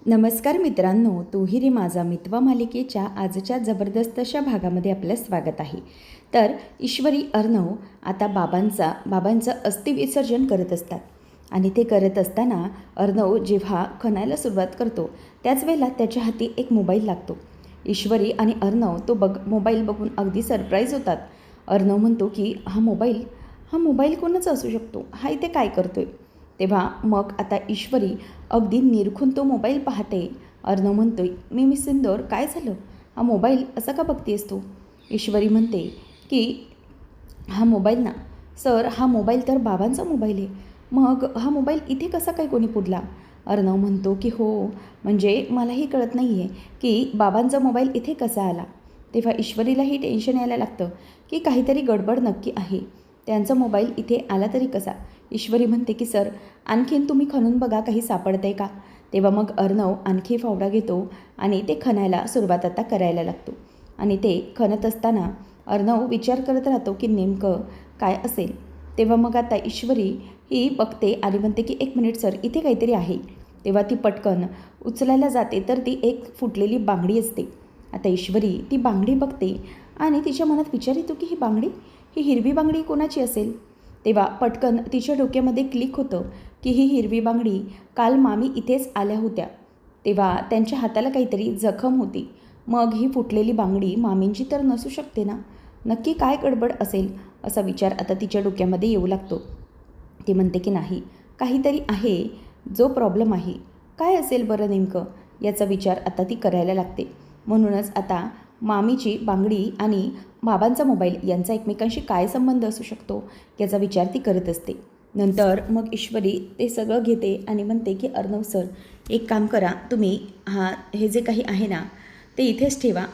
नमस्कार मित्रांनो, तूही रे माझा मितवा मालिकेच्या आजच्या जबरदस्त अशा भागामध्ये आपलं स्वागत आहे. तर ईश्वरी अर्णव आता बाबांचं अस्थिविसर्जन करत असतात आणि ते करत असताना अर्णव जेव्हा खणायला सुरुवात करतो त्याच वेळेला त्याच्या हाती एक मोबाईल लागतो. ईश्वरी आणि अर्णव तो मोबाईल बघून अगदी सरप्राईज होतात. अर्णव म्हणतो की हा मोबाईल कोणाचा असू शकतो, हा इथे काय करतोय. तेव्हा मग आता ईश्वरी अगदी निरखून तो मोबाईल पाहते. अर्णव म्हणतोय, मी सिंदूर, काय झालं, हा मोबाईल असा का बघतेस तू. ईश्वरी म्हणते की हा मोबाईल ना सर, हा मोबाईल तर बाबांचा मोबाईल आहे, मग हा मोबाईल इथे कसा काय कोणी पुरला. अर्णव म्हणतो की हो, म्हणजे मलाही कळत नाही आहे की बाबांचा मोबाईल इथे कसा आला. तेव्हा ईश्वरीलाही टेन्शन यायला लागतं की काहीतरी गडबड नक्की आहे, त्यांचा मोबाईल इथे आला तरी कसा. ईश्वरी म्हणते की सर, आणखीन तुम्ही खणून बघा, काही सापडतंय का. तेव्हा मग अर्णव आणखी फावडा घेतो आणि ते खणायला सुरुवात आता करायला लागतो. आणि ते खणत असताना अर्णव विचार करत राहतो की नेमकं काय असेल. तेव्हा मग आता ईश्वरी ही बघते आणि म्हणते की एक मिनिट सर, इथे काहीतरी आहे. तेव्हा ती पटकन उचलायला जाते तर ती एक फुटलेली बांगडी असते. आता ईश्वरी ती बांगडी बघते आणि तिच्या मनात विचार येतो की ही हिरवी बांगडी कोणाची असेल. तेव्हा पटकन तिच्या डोक्यामध्ये क्लिक होतं की ही हिरवी बांगडी काल मामी इथेच आल्या होत्या, तेव्हा त्यांच्या हाताला काहीतरी जखम होती. मग ही फुटलेली बांगडी मामींची तर नसू शकते ना, नक्की काय गडबड असेल असा विचार आता तिच्या डोक्यामध्ये येऊ लागतो. ती म्हणते की नाही, काहीतरी आहे, जो प्रॉब्लेम आहे, काय असेल बरं नेमकं, याचा विचार आता ती करायला लागते. म्हणूनच आता मामीची बांगडी आणि बाबांचा मोबाईल यांचा एकमेकांशी काय संबंध असू शकतो याचा विचार ती करत असते. नंतर मग ईश्वरी ते सगळं घेते आणि म्हणते की अर्णव सर, एक काम करा, तुम्ही हे जे काही आहे ना ते इथेच ठेवा,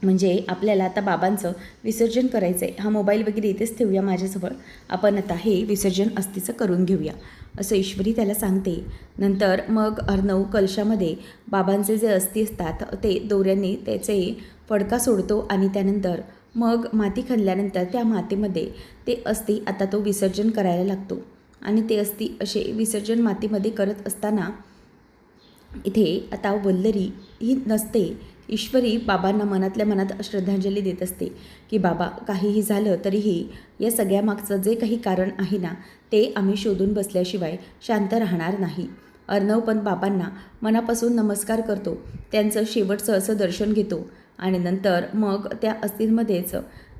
म्हणजे आपल्याला आता बाबांचं विसर्जन करायचं आहे, हा मोबाईल वगैरे इथेच ठेवूया माझ्याजवळ, आपण आता हे विसर्जन अस्थिचं करून घेऊया असं ईश्वरी त्याला सांगते. नंतर मग अर्णव कलशामध्ये बाबांचे जे अस्थी असतात ते दोऱ्यांनी त्याचे फडका सोडतो आणि त्यानंतर मग माती खणल्यानंतर त्या मातीमध्ये ते अस्थी आता तो विसर्जन करायला लागतो. आणि ते अस्थी असे विसर्जन मातीमध्ये करत असताना इथे आता वल्लरी ही नसते. ईश्वरी बाबांना मनातल्या मनात श्रद्धांजली देत असते की बाबा, काहीही झालं तरीही या सगळ्यामागचं जे काही कारण आहे ना ते आम्ही शोधून बसल्याशिवाय शांत राहणार नाही. अर्णव पण बाबांना मनापासून नमस्कार करतो, त्यांचं शेवटचं असं दर्शन घेतो आणि नंतर मग त्या अस्थींमध्येच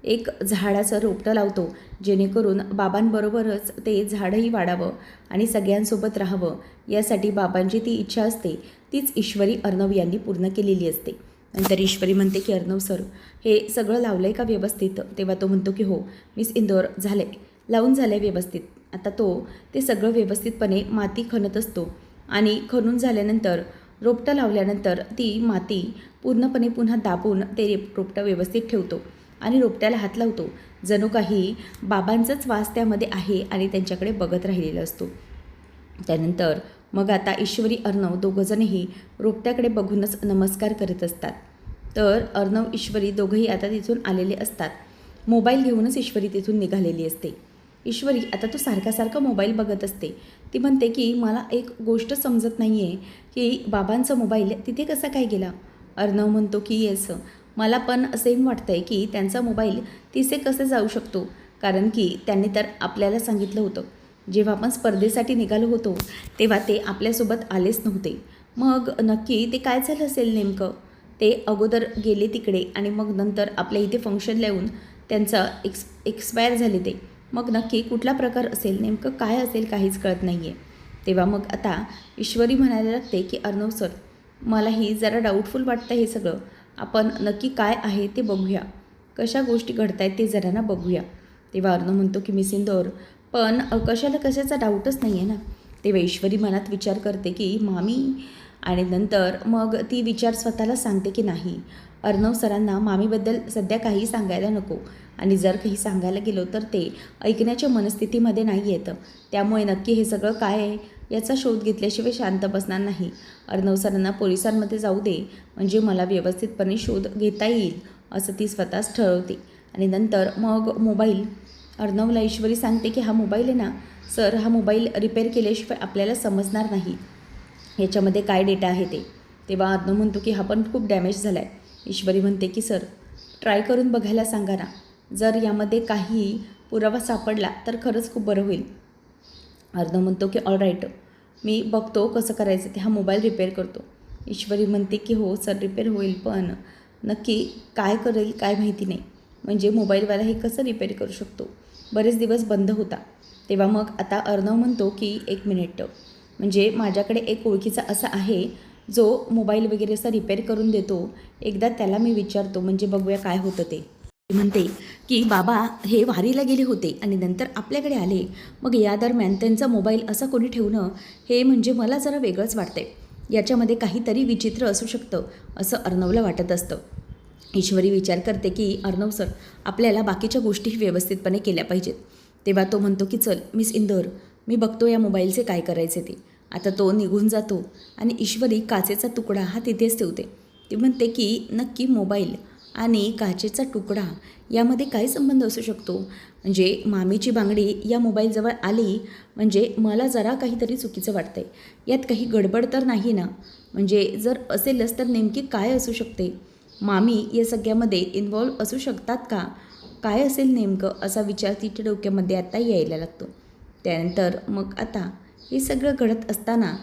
एक झाडाचं रोपटं लावतो, जेणेकरून बाबांबरोबरच ते झाडही वाढावं आणि सगळ्यांसोबत राहावं, यासाठी बाबांची ती इच्छा असते, तीच ईश्वरी अर्णव यांनी पूर्ण केलेली असते. नंतर ईश्वरी म्हणते की अर्णव सर, हे सगळं लावलं आहे का व्यवस्थित. तेव्हा तो म्हणतो की हो मिस इंदोर, झालं आहे, लावून झालं आहे व्यवस्थित. आता ते सगळं व्यवस्थितपणे माती खणत असतो आणि खणून झाल्यानंतर रोपटं लावल्यानंतर ती माती पूर्णपणे पुन्हा दाबून ते रोपटं व्यवस्थित ठेवतो आणि रोपट्याला हात लावतो, जणू काही बाबांचाच वास त्यामध्ये आहे आणि त्यांच्याकडे बघत राहिलेला असतो. त्यानंतर मग आता ईश्वरी अर्णव दोघंजणही रोपट्याकडे बघूनच नमस्कार करत असतात. तर अर्णव ईश्वरी दोघंही आता तिथून आलेले असतात. मोबाईल घेऊनच ईश्वरी तिथून निघालेली असते. ईश्वरी आता तो सारखा मोबाईल बघत असते. ती म्हणते की मला एक गोष्ट समजत नाही आहे की बाबांचा मोबाईल तिथे कसा काय गेला. अर्णव म्हणतो की येस, मला पण सेम वाटतं आहे की त्यांचा मोबाईल तिथे कसे जाऊ शकतो, कारण की त्यांनी तर आपल्याला सांगितलं होतं, जेव्हा आपण स्पर्धेसाठी निघालो होतो तेव्हा ते आपल्यासोबत आलेच नव्हते. मग नक्की ते काय झालं असेल नेमकं. ते अगोदर गेले तिकडे आणि मग नंतर आपल्या इथे फंक्शन लावून त्यांचं एक्सपायर झाले ते. मग नक्की कुठला प्रकार असेल, नेमकं काय असेल, काहीच कळत नाही आहे. तेव्हा मग आता ईश्वरी म्हणायला लागते की अर्णव सर, मलाही जरा डाऊटफुल वाटतं हे सगळं, आपण नक्की काय आहे ते बघूया, कशा गोष्टी घडत आहेत ते जरा ना बघूया. तेव्हा अर्णव म्हणतो की मिस इंदोर, पण कशाचा डाऊटच नाही आहे ना. तेव्हा ईश्वरी मनात विचार करते की मामी, आणि नंतर मग ती विचार स्वतःला सांगते की नाही, अर्णव सरांना मामीबद्दल सध्या काही सांगायला नको, आणि जर काही सांगायला गेलो तर ते ऐकण्याच्या मनस्थितीमध्ये नाही येतं, त्यामुळे नक्की हे सगळं काय आहे याचा शोध घेतल्याशिवाय शांत बसणार नाही. अर्णव सरांना पोलिसांमध्ये जाऊ दे, म्हणजे मला व्यवस्थितपणे शोध घेता येईल असं ती स्वतःच ठरवते. आणि नंतर मग मोबाईल अर्णवला ईश्वरी सांगते की हा मोबाईल आहे ना सर, हा मोबाईल रिपेअर केल्याशिवाय आपल्याला समजणार नाही, ह्याच्यामध्ये काय डेटा आहे ते. तेव्हा अर्णव म्हणतो की हा पण खूप डॅमेज झाला आहे. ईश्वरी म्हणते की सर ट्राय करून बघायला सांगा ना, जर यामध्ये काही पुरावा सापडला तर खरंच खूप बरं होईल. अर्णव म्हणतो की ऑल राईट, मी बघतो कसं करायचं ते, हा मोबाईल रिपेअर करतो. ईश्वरी म्हणते की हो सर रिपेअर होईल, पण नक्की काय करेल काय माहिती नाही. म्हणजे मोबाईलवाला हे कसं रिपेअर करू शकतो, बरेच दिवस बंद होता. तेव्हा मग आता अर्णव म्हणतो की एक मिनिट, म्हणजे माझ्याकडे एक ओळखीचा असा आहे जो मोबाईल वगैरे असं रिपेअर करून देतो, एकदा त्याला मी विचारतो, म्हणजे बघूया काय होतं ते. म्हणते की बाबा हे वारीला गेले होते आणि नंतर आपल्याकडे आले, मग या दरम्यान त्यांचा मोबाईल असा कोणी ठेवणं हे म्हणजे मला जरा वेगळंच वाटतंय. याच्यामध्ये काहीतरी विचित्र असू शकतं असं अर्णवला वाटत असतं. ईश्वरी विचार करते की अर्णव सर आपल्याला बाकीच्या गोष्टी व्यवस्थितपणे केल्या पाहिजेत. तेव्हा तो म्हणतो की चल मिस इंदोर, मी बघतो या मोबाईलचे काय करायचे ते. आता तो निघून जातो आणि ईश्वरी काचेचा तुकडा हा तिथेच ठेवते. ती म्हणते की नक्की मोबाईल आणि काचेचा तुकडा यामध्ये काय संबंध असू शकतो. म्हणजे मामीची बांगडी या मोबाईलजवळ आली म्हणजे मला जरा काहीतरी चुकीचं वाटतंय. यात काही गडबड तर नाही ना, म्हणजे जर असेलच तर नेमकी काय असू शकते. मामी या सगळ्यामध्ये इन्व्हॉल्व असू शकतात का, काय असेल नेमकं, असा विचार तिच्या डोक्यामध्ये आता यायला लागतो. त्यानंतर मग आता हे सगळं घडत असताना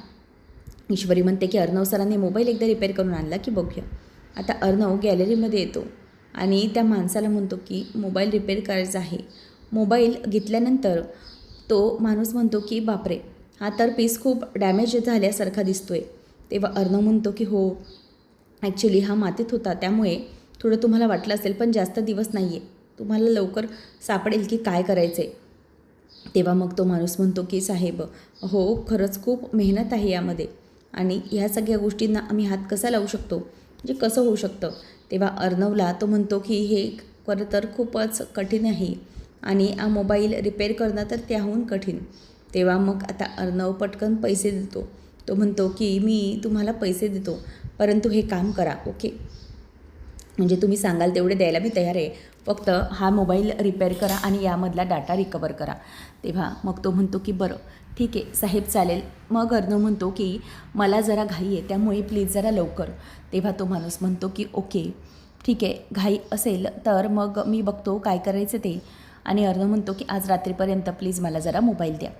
ईश्वरी म्हणते की अर्णव सरांनी मोबाईल एकदा रिपेअर करून आणला की बघूया. आता अर्णव गॅलरीमध्ये येतो आणि त्या माणसाला म्हणतो की मोबाईल रिपेअर करायचा आहे. मोबाईल घेतल्यानंतर तो माणूस म्हणतो की बापरे, हा तर पीस खूप डॅमेज झाल्यासारखा दिसतो आहे. तेव्हा अर्णव म्हणतो की हो ॲक्च्युली हा मातीत होता, त्यामुळे थोडं तुम्हाला वाटलं असेल, पण जास्त दिवस नाही आहे, तुम्हाला लवकर सापडेल की काय करायचं आहे. तेव्हा मग तो माणूस म्हणतो की साहेब हो खरंच खूप मेहनत आहे यामध्ये, आणि ह्या सगळ्या गोष्टींना आम्ही हात कसा लावू शकतो, म्हणजे कसं होऊ शकतं. तेव्हा अर्णवला तो म्हणतो की हे खरं तर खूपच कठीण आहे आणि हा मोबाईल रिपेअर करणं तर त्याहून कठीण. तेव्हा मग आता अर्णव पटकन पैसे देतो. तो म्हणतो की मी तुम्हाला पैसे देतो, परंतु हे काम करा ओके, म्हणजे तुम्ही सांगाल तेवढे द्यायला मी तयार आहे, फक्त हा मोबाईल रिपेअर करा आणि यामधला डाटा रिकवर करा. तेव्हा मग तो म्हणतो की बरं ठीक आहे साहेब चालेल. मग अर्णव म्हणतो की मला जरा घाई आहे, त्यामुळे प्लीज जरा लवकर. तेव्हा तो माणूस म्हणतो की ओके ठीक आहे, घाई असेल तर मग मी बघतो काय करायचं ते. आणि अर्णव म्हणतो की आज रात्रीपर्यंत प्लीज मला जरा मोबाईल द्या.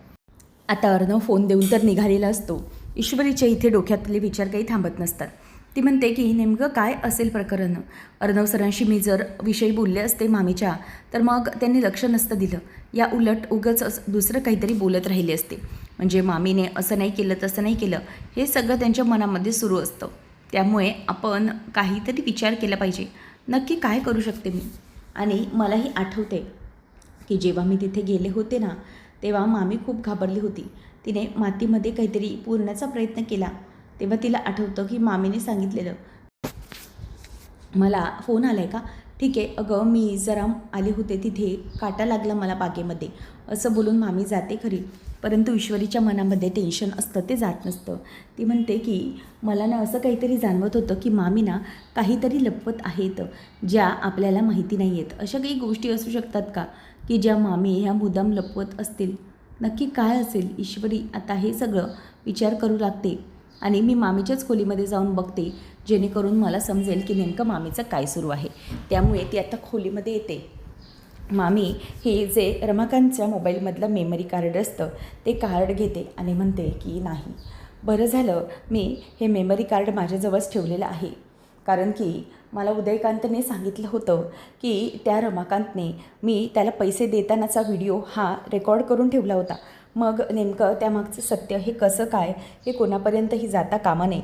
आता अर्णव फोन देऊन तर निघालेला असतो. ईश्वरीच्या इथे डोक्यातले विचार काही थांबत नसतात. ती म्हणते की नेमकं काय असेल प्रकरण. अर्णव सरांशी मी जर विषय बोलले असते मामीच्या, तर मग त्यांनी लक्ष नसतं दिलं, या उलट उगाच दुसरं काहीतरी बोलत राहिले असते. म्हणजे मामीने असं नाही केलं तसं नाही केलं, हे सगळं त्यांच्या मनामध्ये सुरू असतं. त्यामुळे आपण काहीतरी विचार केला पाहिजे, नक्की काय करू शकते मी. आणि मलाही आठवते की जेव्हा मी तिथे गेले होते ना, तेव्हा मामी खूप घाबरली होती. तिने मातीमध्ये काहीतरी पुरण्याचा प्रयत्न केला. तेव्हा तिला आठवतं की मामीने सांगितलेलं, मला फोन आला आहे का, ठीक आहे अगं मी जरा आले होते तिथे, काटा लागला मला बागेमध्ये, असं बोलून मामी जाते खरी, परंतु ईश्वरीच्या मनामध्ये टेन्शन असतं, ते जात नसतं. ती म्हणते की मला ना असं काहीतरी जाणवत होतं की मामी ना काहीतरी लपवत आहेत ज्या आपल्याला माहिती नाही आहेत. अशा काही गोष्टी असू शकतात का की ज्या मामी ह्या मुद्दाम लपवत असतील, नक्की काय असेल. ईश्वरी आता हे सगळं विचार करू लागते आणि मी मामीच्याच खोलीमध्ये जाऊन बघते, जेणेकरून मला समजेल की नेमकं मामीचं काय सुरू आहे. त्यामुळे ती आता खोलीमध्ये येते. मामी हे जे रमाकांतच्या मोबाईलमधलं मेमरी कार्ड असतं ते कार्ड घेते आणि म्हणते की नाही, बरं झालं मी हे मेमरी कार्ड माझ्याजवळच ठेवलेलं आहे, कारण की मला उदयकांतने सांगितलं होतं की त्या रमाकांतने मी त्याला पैसे देतानाचा व्हिडिओ हा रेकॉर्ड करून ठेवला होता. मग नेमकं त्यामागचं सत्य हे कसं काय हे कोणापर्यंतही जाता कामा नये,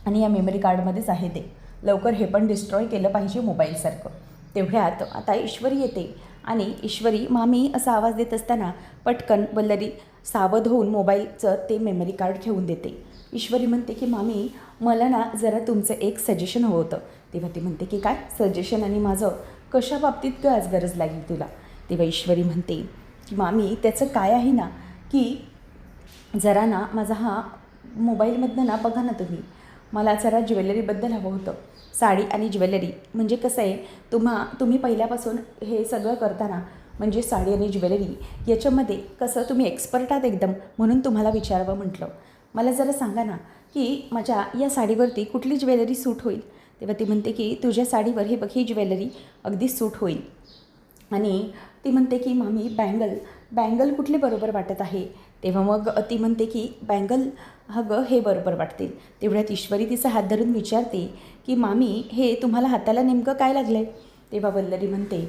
आणि या मेमरी कार्डमध्येच आहे ते. लवकर हे पण डिस्ट्रॉय केलं पाहिजे मोबाईलसारखं. तेवढ्यात आता ईश्वरी येते आणि ईश्वरी मामी असा आवाज देत असताना पटकन वल्लरी सावध होऊन मोबाईलचं ते मेमरी कार्ड ठेवून देते. ईश्वरी म्हणते की मामी मला ना जरा तुमचं एक सजेशन हवं होतं. तेव्हा ती म्हणते की काय सजेशन, आणि माझं कशा बाबतीत काय आज गरज लागेल तुला. तेव्हा ईश्वरी म्हणते की मामी त्याचं काय आहे ना की जरा ना माझा हा मोबाईलमधनं ना बघा ना तुम्ही, मला जरा ज्वेलरीबद्दल हवं होतं, साडी आणि ज्वेलरी. म्हणजे कसं आहे तुम्ही पहिल्यापासून हे सगळं करताना म्हणजे साडी आणि ज्वेलरी याच्यामध्ये कसं तुम्ही एक्सपर्ट आहात एकदम, म्हणून तुम्हाला विचारावं म्हटलं. मला जरा सांगा ना की माझ्या या साडीवरती कुठली ज्वेलरी सूट होईल. तेव्हा ती म्हणते की तुझ्या साडीवर हे बघ ही ज्वेलरी अगदी सूट होईल. आणि ती म्हणते की मामी बँगल कुठली बरोबर वाटत आहे. तेव्हा मग ती म्हणते की बँगल गं हे बरोबर वाटतील. तेवढ्यात ईश्वरी तिचा हात धरून विचारते की मामी हे तुम्हाला हाताला नेमकं काय लागलं आहे. तेव्हा वल्लरी म्हणते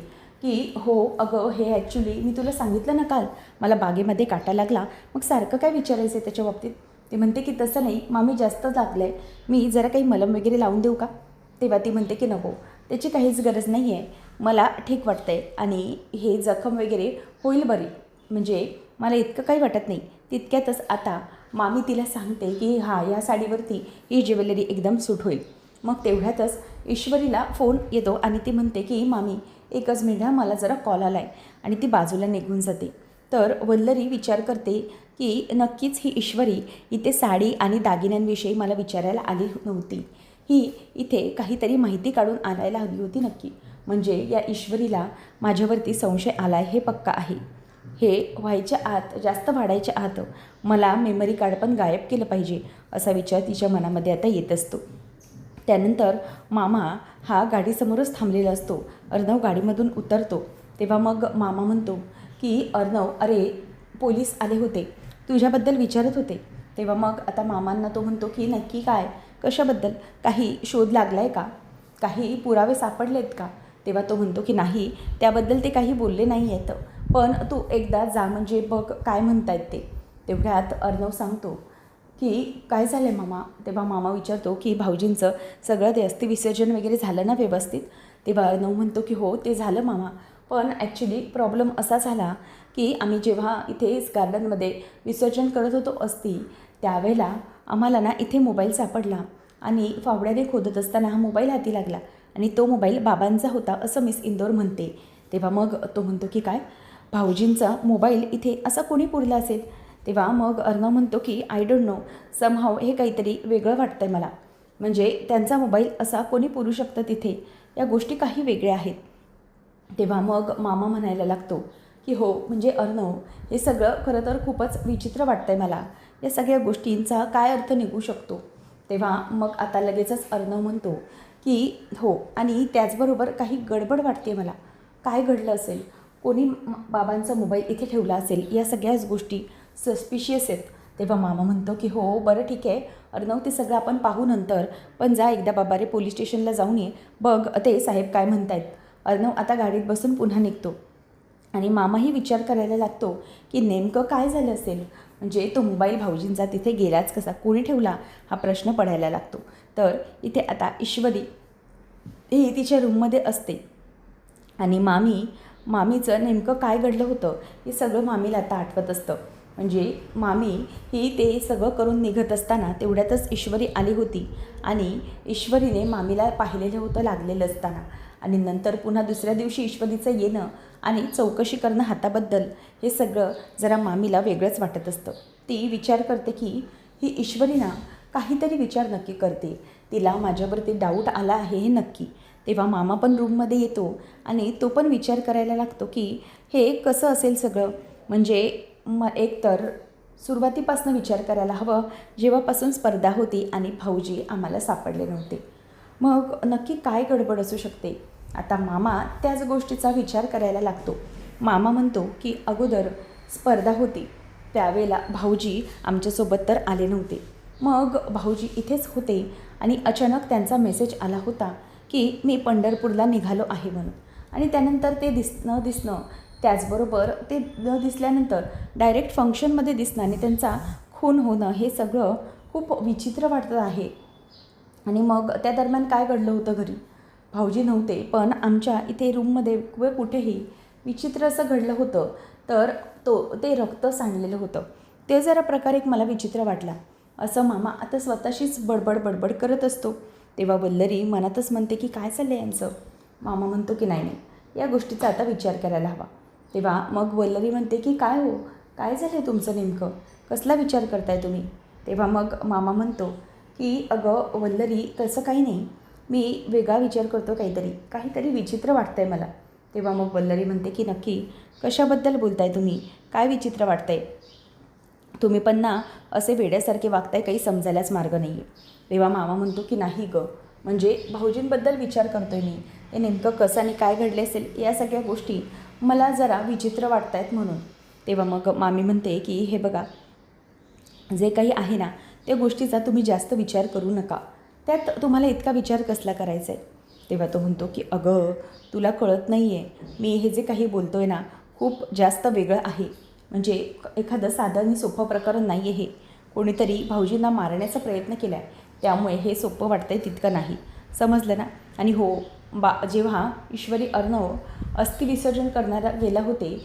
की हो अगं हे ॲक्च्युली मी तुला सांगितलं ना काल मला बागेमध्ये काटा लागला, मग सारखं काय विचारायचं आहे त्याच्या बाबतीत. ते म्हणते की तसं नाही मामी जास्त लागलं आहे, मी जरा काही मलम वगैरे लावून देऊ का. तेव्हा ती म्हणते की नको त्याची काहीच गरज नाही आहे, मला ठीक वाटतं आहे आणि हे जखम वगैरे होईल बरी, म्हणजे मला इतकं काही वाटत नाही. तितक्यातच आता मामी तिला सांगते की हां या साडीवरती ही ज्वेलरी एकदम सूट होईल. मग तेवढ्यातच ईश्वरीला फोन येतो आणि ती म्हणते की मामी एकच मिनिट मला जरा कॉल आला आहे, आणि ती बाजूला निघून जाते. तर वल्लरी विचार करते की नक्कीच ही ईश्वरी इथे साडी आणि दागिन्यांविषयी मला विचारायला आली नव्हती, ही इथे काहीतरी माहिती काढून आणायला हवी होती नक्की. म्हणजे या ईश्वरीला माझ्यावरती संशय आला आहे हे पक्का आहे. हे व्हायच्या आत जास्त वाढायच्या आत मला मेमरी कार्ड पण गायब केलं पाहिजे असा विचार तिच्या मनामध्ये आता येत असतो. त्यानंतर मामा हा गाडीसमोरच थांबलेला असतो. अर्णव गाडीमधून उतरतो. तेव्हा मग मामा म्हणतो की अर्णव अरे पोलीस आले होते तुझ्याबद्दल विचारत होते. तेव्हा मग आता मामांना तो म्हणतो की नक्की काय कशाबद्दल, काही शोध लागला आहे का, काही पुरावे सापडलेत का. तेव्हा तो म्हणतो की नाही त्याबद्दल ते काही बोलले नाही आहेत, पण तू एकदा जा म्हणजे बघ काय म्हणतायत ते. तेवढ्यात अर्णव सांगतो की काय झालं आहे मामा. तेव्हा मामा विचारतो की भाऊजींचं सगळं ते अस्थिविसर्जन वगैरे झालं ना व्यवस्थित. तेव्हा अर्णव म्हणतो की हो ते झालं मामा, पण ॲक्च्युली प्रॉब्लेम असा झाला की आम्ही जेव्हा इथेच गार्डनमध्ये विसर्जन करत होतो अस्थी त्यावेळेला आम्हाला ना इथे मोबाईल सापडला आणि फावड्याने खोदत असताना हा मोबाईल हाती लागला आणि तो मोबाईल बाबांचा होता असं मिस इंदोर म्हणते. तेव्हा मग तो म्हणतो की काय भाऊजींचा मोबाईल इथे असा कोणी पुरला असेल. तेव्हा मग अर्णव म्हणतो की आय डोंट नो समहाव हे काहीतरी वेगळं वाटतं आहे मला, म्हणजे त्यांचा मोबाईल असा कोणी पुरू शकतं तिथे, या गोष्टी काही वेगळ्या आहेत. तेव्हा मग मामा म्हणायला लागतो की हो म्हणजे अर्णव हे सगळं खरं तर खूपच विचित्र वाटतं आहे मला, या सगळ्या गोष्टींचा काय अर्थ निघू शकतो. तेव्हा मग आता लगेचच अर्णव म्हणतो की हो आणि त्याचबरोबर काही गडबड वाटते मला, काय घडलं असेल, कोणी बाबांचा मोबाईल इथे ठेवला असेल, या सगळ्याच गोष्टी सस्पिशियस आहेत. तेव्हा मामा म्हणतो की हो बरं ठीक आहे अर्णव ते सगळं आपण पाहू नंतर, पण जा एकदा बाबा रे पोलीस स्टेशनला जाऊन ये बघ ते साहेब काय म्हणतायत. अर्णव आता गाडीत बसून पुन्हा निघतो आणि मामाही विचार करायला लागतो की नेमकं काय झालं असेल, म्हणजे तो मोबाईल भाऊजींचा तिथे गेलाच कसा, कोणी ठेवला हा प्रश्न पडायला लागतो. तर इथे आता ईश्वरी ही तिच्या रूममध्ये असते आणि मामीचं नेमकं काय घडलं होतं हे सगळं मामीला आता आठवत असतं. म्हणजे मामी ही ते सगळं करून निघत असताना तेवढ्यातच ईश्वरी आली होती आणि ईश्वरीने मामीला पाहिलेलं होतं लागलेलं असताना, आणि नंतर पुन्हा दुसऱ्या दिवशी ईश्वरीचं येणं आणि चौकशी करणं हाताबद्दल हे सगळं जरा मामीला वेगळंच वाटत असतं. ती विचार करते की ही ईश्वरी ना काहीतरी विचार नक्की करते, तिला माझ्यावरती डाऊट आला आहे हे नक्की. तेव्हा मामा पण रूममध्ये येतो आणि तो पण विचार करायला लागतो की हे कसं असेल सगळं, म्हणजे एक तर सुरुवातीपासून विचार करायला हवं जेव्हापासून स्पर्धा होती आणि भाऊजी आम्हाला सापडले नव्हते, मग नक्की काय गडबड असू शकते. आता मामा त्याच गोष्टीचा विचार करायला लागतो. मामा म्हणतो की अगोदर स्पर्धा होती त्यावेळेला भाऊजी आमच्यासोबत तर आले नव्हते, मग भाऊजी इथेच होते आणि अचानक त्यांचा मेसेज आला होता की मी पंढरपूरला निघालो आहे म्हणून, आणि त्यानंतर ते दिसणं त्याचबरोबर ते न दिसल्यानंतर डायरेक्ट फंक्शनमध्ये दिसणं आणि त्यांचा खून होणं हे सगळं खूप विचित्र वाटत आहे. आणि मग त्या दरम्यान काय घडलं होतं घरी, भाऊजी नव्हते पण आमच्या इथे रूममध्ये किंवा कुठेही विचित्र असं घडलं होतं. तर ते रक्त सांडलेलं होतं, ते जरा प्रकार एक मला विचित्र वाटला असं मामा आता स्वतःशीच बडबड करत असतो. तेव्हा वल्लरी मनातच म्हणते की काय चाललं आहे यांचं. मामा म्हणतो की नाही या गोष्टीचा आता विचार करायला हवा. तेव्हा मग वल्लरी म्हणते की काय हो काय झालं आहे तुमचं नेमकं, कसला विचार करताय तुम्ही. तेव्हा मग मामा म्हणतो की अगं वल्लरी तसं काही नाही, मी वेगळा विचार करतो, काहीतरी विचित्र वाटतं आहे मला. तेव्हा मग वल्लरी म्हणते की नक्की कशाबद्दल बोलताय तुम्ही, काय विचित्र वाटतं आहे. तुम्ही पण ना असे वेड्यासारखे वागताय, काही समजायलाच मार्ग नाही आहे. तेव्हा मामा म्हणतो की नाही गं, म्हणजे भाऊजींबद्दल विचार करतोय मी, ते नेमकं कसं आणि काय घडले असेल या सगळ्या गोष्टी मला जरा विचित्र वाटत आहेत म्हणून. तेव्हा मग मामी म्हणते की हे बघा, जे काही आहे ना त्या गोष्टीचा तुम्ही जास्त विचार करू नका, त्यात तुम्हाला इतका विचार कसला करायचा आहे. तेव्हा तो म्हणतो की अगं तुला कळत नाही आहे, मी हे जे काही बोलतो आहे ना खूप जास्त वेगळं आहे. म्हणजे एखादं साधं आणि सोपं प्रकरण नाही आहे हे. कोणीतरी भाऊजींना मारण्याचा प्रयत्न केला आहे, त्यामुळे हे सोपं वाटतं आहे तितकं नाही. समजलं ना. आणि हो, जेव्हा ईश्वरी अर्णव अस्थिविसर्जन करणारा गेला होते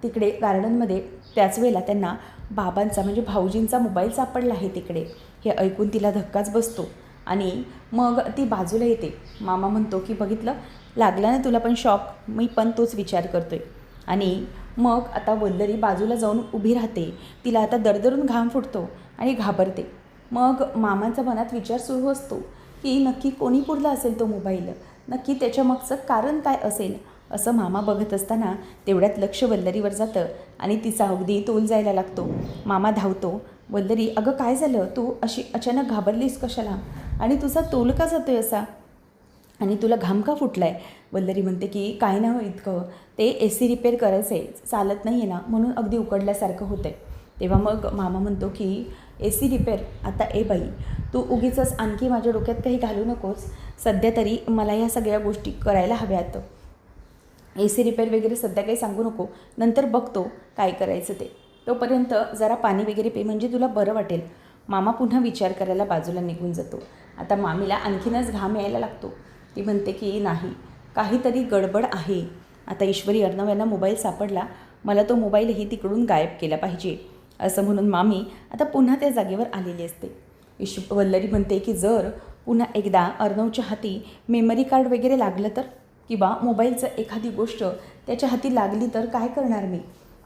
तिकडे गार्डनमध्ये, त्याच वेळेला त्यांना बाबांचा म्हणजे भाऊजींचा मोबाईल सापडला आहे तिकडे. हे ऐकून तिला धक्काच बसतो आणि मग ती बाजूला येते. मामा म्हणतो की बघितलं, लागला ना तुला पण शॉक, मी पण तोच विचार करतोय. आणि मग आता वल्लरी बाजूला जाऊन उभी राहते. तिला आता दरदरून घाम फुटतो आणि घाबरते. मग मामांच्या मनात विचार सुरू असतो की नक्की कोणी पुरला असेल तो मोबाईल, नक्की त्याच्या मागचं कारण काय असेल. असं मामा बघत असताना तेवढ्यात लक्ष वल्लरीवर जातं आणि तिचा अगदी तोल जायला लागतो. मामा धावतो. वल्लरी, अगं काय झालं, तू अशी अचानक घाबरलीस कशाला आणि तुझा तोल का जातोय असा आणि तुला घाम का फुटला आहे. वल्लरी म्हणते की काय नाही हो इतकं, ते AC रिपेअर करायचं आहे, चालत नाही आहे ना म्हणून अगदी उकडल्यासारखं होतं आहे. तेव्हा मग मामा म्हणतो की AC रिपेअर, आता बाई तू उगीचंच आणखी माझ्या डोक्यात काही घालू नकोस, सध्या तरी मला ह्या सगळ्या गोष्टी करायला हव्यात. AC रिपेअर वगैरे सध्या काही सांगू नको, नंतर बघतो काय करायचं ते, तोपर्यंत जरा पाणी वगैरे पे म्हणजे तुला बरं वाटेल. मामा पुन्हा विचार करायला बाजूला निघून जातो. आता मामीला आणखीनच घाम यायला लागतो. ती म्हणते की नाही, काहीतरी गडबड आहे. आता ईश्वरी अर्णव यांना मोबाईल सापडला, मला तो मोबाईलही तिकडून गायब केला पाहिजे, असं म्हणून मामी आता पुन्हा त्या जागेवर आलेली असते. वल्लरी म्हणते की जर पुन्हा एकदा अर्णवच्या हाती मेमरी कार्ड वगैरे लागलं तर, किंवा मोबाईलचं एखादी गोष्ट त्याच्या हाती लागली तर काय करणार मी,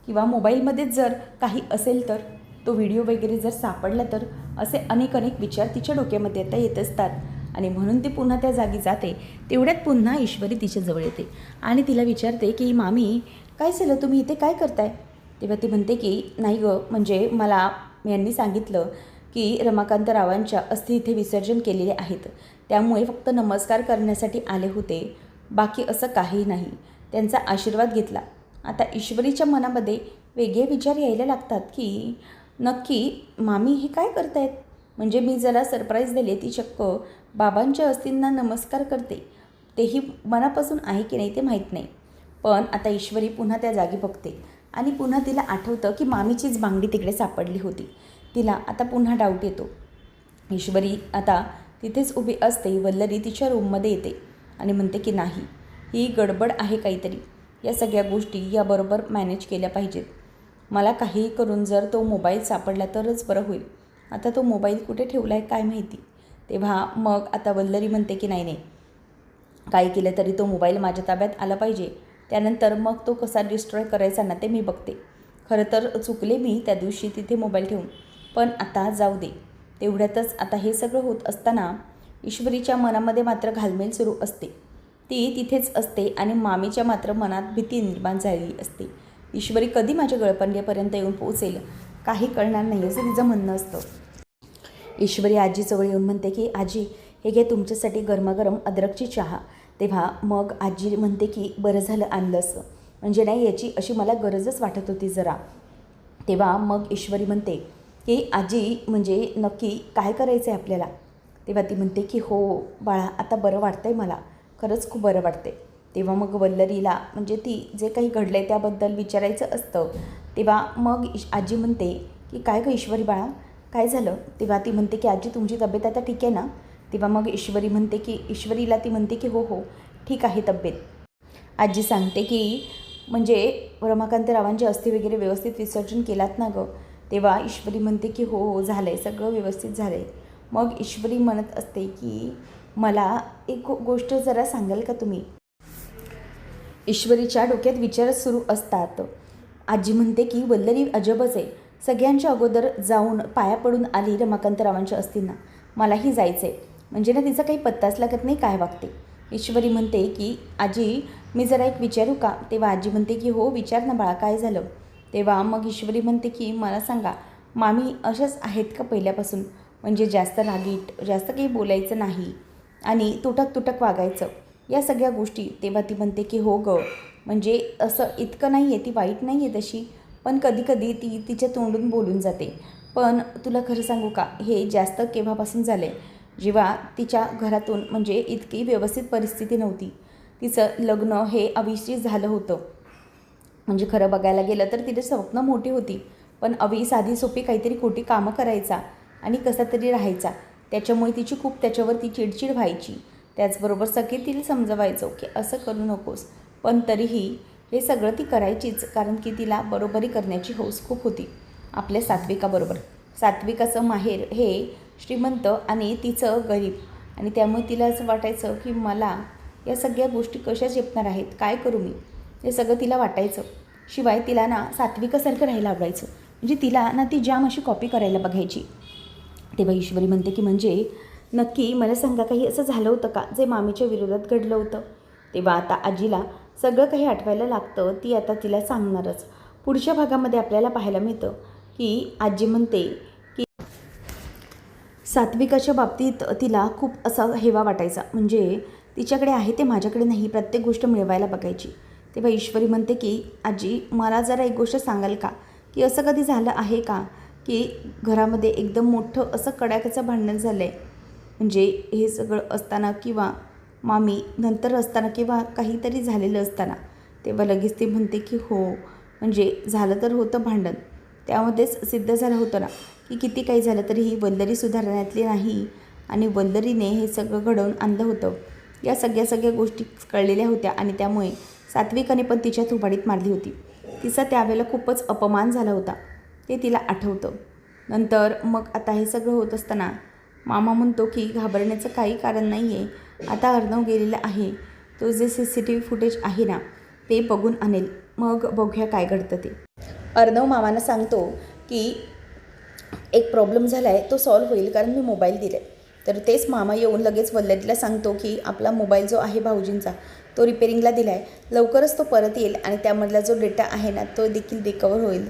किंवा मोबाईलमध्येच जर काही असेल तर, तो व्हिडिओ वगैरे जर सापडला तर, असे अनेक विचार तिच्या डोक्यामध्ये आता येत असतात. आणि म्हणून ती पुन्हा त्या जागी जाते. तेवढ्यात पुन्हा ईश्वरी तिच्याजवळ येते आणि तिला विचारते की मामी काय झालं, तुम्ही इथे काय करताय. तेव्हा ती म्हणते की नाही गं, म्हणजे मला यांनी सांगितलं की रमाकांतरावांच्या अस्थी इथे विसर्जन केलेले आहेत, त्यामुळे फक्त नमस्कार करण्यासाठी आले होते, बाकी असं काही नाही, त्यांचा आशीर्वाद घेतला. आता ईश्वरीच्या मनामध्ये वेगळे विचार यायला लागतात की नक्की मामी हे काय करतायत. म्हणजे मी जरा सरप्राईज दिले, ती चक्क बाबांच्या अस्थींना नमस्कार करते, तेही मनापासून आहे की नाही ते माहीत नाही. पण आता ईश्वरी पुन्हा त्या जागी बघते आणि पुन्हा तिला आठवतं की मामीचीच बांगडी तिकडे सापडली होती. तिला आता पुन्हा डाऊट येतो. ईश्वरी आता तिथेच उभी असते. वल्लरी तिच्या रूममध्ये येते आणि म्हणते की नाही, ही गडबड आहे काहीतरी, या सगळ्या गोष्टी याबरोबर मॅनेज केल्या पाहिजेत. मला काहीही करून जर तो मोबाईल सापडला तरच बरं होईल. आता तो मोबाईल कुठे ठेवला आहे काय माहिती. तेव्हा मग आता वल्लरी म्हणते की नाही, काय केलं तरी तो मोबाईल माझ्या ताब्यात आला पाहिजे, त्यानंतर मग तो कसा डिस्ट्रॉय करायचा ना ते मी बघते. खरं तर चुकले मी त्या दिवशी तिथे मोबाईल ठेवून, पण आता जाऊ दे. तेवढ्यातच आता हे सगळं होत असताना ईश्वरीच्या मनामध्ये मात्र घालमेल सुरू असते. ती तिथेच असते आणि मामीच्या मात्र मनात भीती निर्माण झालेली असते. ईश्वरी कधी माझ्या गळपंड्यापर्यंत येऊन पोहोचेल काही कळणार नाही, असं तिचं म्हणणं असतं. ईश्वरी आजीजवळ येऊन म्हणते की आजी, हे घे तुमच्यासाठी गरमागरम अद्रकची चहा. तेव्हा मग आजी म्हणते की बरं झालं आणलंस, म्हणजे नाही याची अशी मला गरजच वाटत होती जरा. तेव्हा मग ईश्वरी म्हणते की आजी, म्हणजे नक्की काय करायचं आहे आपल्याला. तेव्हा ती म्हणते की हो बाळा, आता बरं वाटतं आहे मला, खरंच खूप बरं वाटते. तेव्हा मग वल्लरीला म्हणजे ती जे काही घडलं आहे त्याबद्दल विचारायचं असतं. तेव्हा मग आजी म्हणते की काय गं ईश्वरी बाळा, काय झालं. तेव्हा ती म्हणते की आजी तुमची तब्येत आता ठीक आहे ना. तेव्हा मग ईश्वरीला ती म्हणते की हो ठीक आहे तब्येत. आजी सांगते की म्हणजे रमाकांतरावांची अस्थी वगैरे व्यवस्थित विसर्जन केलात ना गं. तेव्हा ईश्वरी म्हणते की हो झालं आहे, सगळं व्यवस्थित झालं आहे. मग ईश्वरी म्हणत असते की मला एक गोष्ट जरा सांगाल का तुम्ही. ईश्वरीच्या डोक्यात विचार सुरू असतात. आजी म्हणते की वल्लरी अजबच आहे, सगळ्यांच्या अगोदर जाऊन पाया पडून आली रमाकांतरावांच्या अस्थींना, मलाही जायचं आहे. म्हणजे ना तिचा काही पत्ताच लागत नाही काय वागते. ईश्वरी म्हणते की आजी मी जरा एक विचारू का. तेव्हा आजी म्हणते की हो विचार ना बाळा, काय झालं. तेव्हा मग ईश्वरी म्हणते की मला सांगा, मामी अशाच आहेत का पहिल्यापासून, म्हणजे जास्त रागीट, जास्त काही बोलायचं नाही आणि तुटक तुटक वागायचं, या सगळ्या गोष्टी. तेव्हा ती म्हणते की हो गं, म्हणजे असं इतकं नाही आहे, ती वाईट नाही आहे तशी, पण कधीकधी ती तिच्या तोंडून बोलून जाते. पण तुला खरं सांगू का, हे जास्त केव्हापासून झालं आहे, जेव्हा तिच्या घरातून म्हणजे इतकी व्यवस्थित परिस्थिती नव्हती. तिचं लग्न हे अविशी झालं होतं. म्हणजे खरं बघायला गेलं तर तिचे स्वप्न मोठी होती, पण अवी साधी सोपी काहीतरी खोटी कामं करायचा आणि कसा तरी राहायचा. त्याच्यामुळे तिची खूप त्याच्यावरती चिडचिड व्हायची. त्याचबरोबर सगळे तिला समजवायचो की असं करू नकोस, पण तरीही हे सगळं ती करायचीच, कारण की तिला बरोबरी करण्याची हौस खूप होती आपल्या सात्विकाबरोबर. सात्विकाचं माहेर हे श्रीमंत आणि तिचं गरीब, आणि त्यामुळे तिला असं वाटायचं की मला या सगळ्या गोष्टी कशा झेपणार आहेत, काय करू मी, हे सगळं तिला वाटायचं. शिवाय तिला ना सात्विकासारखं राहायला आवडायचं, म्हणजे तिला ना ती जाम अशी कॉपी करायला बघायची. तेव्हा ईश्वरी म्हणते की म्हणजे नक्की मला सांगा, काही असं झालं होतं का जे मामीच्या विरोधात घडलं होतं? तेव्हा आता आजीला सगळं काही आठवायला लागतं. ती आता तिला सांगणारच. पुढच्या भागामध्ये आपल्याला पाहायला मिळतं की आजी म्हणते की सात्विकाच्या बाबतीत तिला खूप असा हेवा वाटायचा, म्हणजे तिच्याकडे आहे ते माझ्याकडे नाही, प्रत्येक गोष्ट मिळवायला बघायची. तेव्हा ईश्वरी म्हणते की आजी, मला जरा एक गोष्ट सांगाल का, की असं कधी झालं आहे का की घरामध्ये एकदम मोठं असं कडाक्याचं भांडण झालं आहे, म्हणजे हे सगळं असताना किंवा मामी नंतर असताना किंवा काहीतरी झालेलं असताना? तेव्हा लगेच ती म्हणते की हो, म्हणजे झालं तर होतं भांडण, त्यामध्येच सिद्ध झालं होतं ना की किती काही झालं तरी ही वल्लरी सुधारण्यातली नाही आणि वल्लरीने हे सगळं घडवून आणलं होतं. या सगळ्या गोष्टी कळलेल्या होत्या आणि त्यामुळे सात्विकाने पण तिच्या थोबाडीत मारली होती. तिचा त्यावेळेला खूपच अपमान झाला होता, ते तिला आठवतं. नंतर मग आता हे सगळं होत असताना मामा म्हणतो की घाबरण्याचं काही कारण नाही आहे, आता अर्णव गेलेला आहे, तो जे CCTV फुटेज आहे ना ते बघून आणेल, मग बघूया काय घडतं ते. अर्णव मामांना सांगतो की एक प्रॉब्लेम झाला आहे, तो सॉल्व्ह होईल कारण मी मोबाईल दिला आहे. तर तेच मामा येऊन लगेच वल्लरीला सांगतो की आपला मोबाईल जो आहे भाऊजींचा तो रिपेरिंगला दिला आहे, लवकरच तो परत येईल आणि त्यामधला जो डेटा आहे ना तो देखील रिकवर होईल.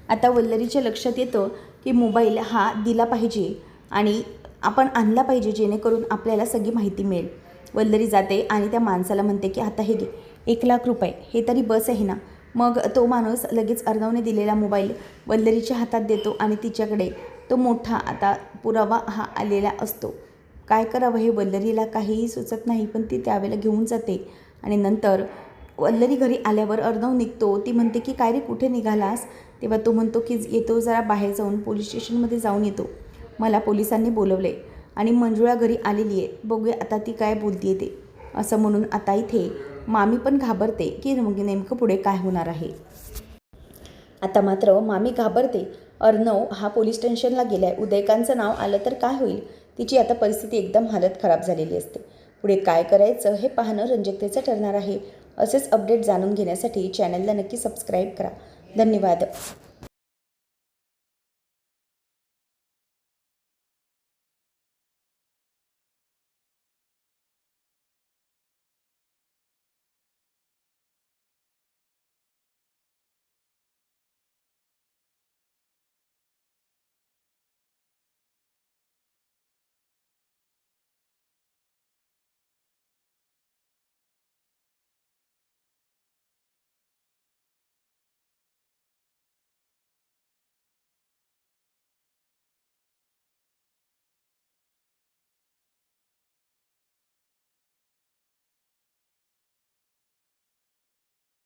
आता वल्लरीच्या लक्षात येतं की मोबाईल हा दिला पाहिजे आणि आपण आणला पाहिजे, जेणेकरून आपल्याला सगळी माहिती मिळेल. वल्लरी जाते आणि त्या माणसाला म्हणते की आता हे घे, 1,00,000 रुपये, हे तरी बस आहे ना. मग तो माणूस लगेच अर्णवने दिलेला मोबाईल वल्लरीच्या हातात देतो आणि तिच्याकडे तो मोठा आता पुरावा हा आलेला असतो. काय करावं हे वल्लरीला काहीही सुचत नाही, पण ती त्यावेळेला घेऊन जाते. आणि नंतर वल्लरी घरी आल्यावर अर्णव निघतो. ती म्हणते की काय रे, कुठे निघालास? तेव्हा तो म्हणतो की येतो जरा बाहेर जाऊन, पोलीस स्टेशनमध्ये जाऊन येतो, मला पोलिसांनी बोलवले आणि मंजुळा घरी आलेली आहे, बघूया आता ती काय बोलते ते. असं म्हणून आता इथे मामी पण घाबरते की नेमकं पुढे काय होणार आहे. आता मात्र मामी घाबरते. अर्णव हा पोलीस स्टेशनला गेला आहे, उदयकांचं नाव आलं तर काय होईल? तिची आता परिस्थिती एकदम हालत खराब झालेली असते. पुढे काय करायचं हे पाहणं रंजकतेचं ठरणार आहे. असेच अपडेट जाणून घेण्यासाठी चॅनलला नक्की सबस्क्राईब करा. धन्यवाद.